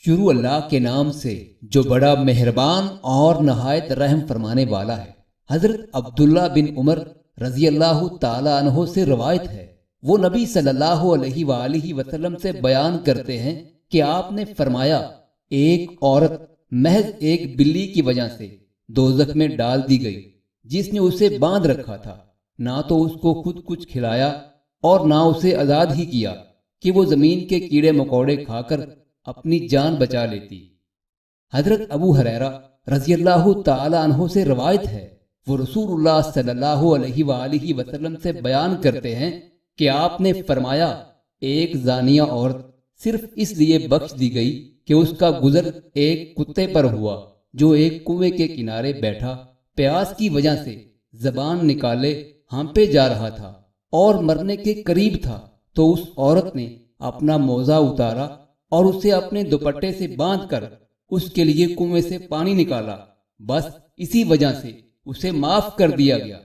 شروع اللہ کے نام سے جو بڑا مہربان اور نہایت رحم فرمانے والا ہے۔ حضرت عبداللہ بن عمر رضی اللہ تعالی عنہ سے روایت ہے، وہ نبی صلی اللہ علیہ وآلہ وسلم سے بیان کرتے ہیں کہ آپ نے فرمایا، ایک عورت محض ایک بلی کی وجہ سے دوزخ میں ڈال دی گئی، جس نے اسے باندھ رکھا تھا، نہ تو اس کو خود کچھ کھلایا اور نہ اسے آزاد ہی کیا کہ وہ زمین کے کیڑے مکوڑے کھا کر اپنی جان بچا لیتی۔ حضرت ابو ہریرہ رضی اللہ تعالی عنہ سے روایت ہے، وہ رسول اللہ صلی اللہ علیہ وآلہ وسلم سے بیان کرتے ہیں کہ آپ نے فرمایا، ایک زانیہ عورت صرف اس لیے بخش دی گئی کہ اس کا گزر ایک کتے پر ہوا جو ایک کنویں کے کنارے بیٹھا پیاس کی وجہ سے زبان نکالے ہانپے جا رہا تھا اور مرنے کے قریب تھا، تو اس عورت نے اپنا موزہ اتارا اور اسے اپنے دوپٹے سے باندھ کر اس کے لیے کنویں سے پانی نکالا، بس اسی وجہ سے اسے معاف کر دیا گیا۔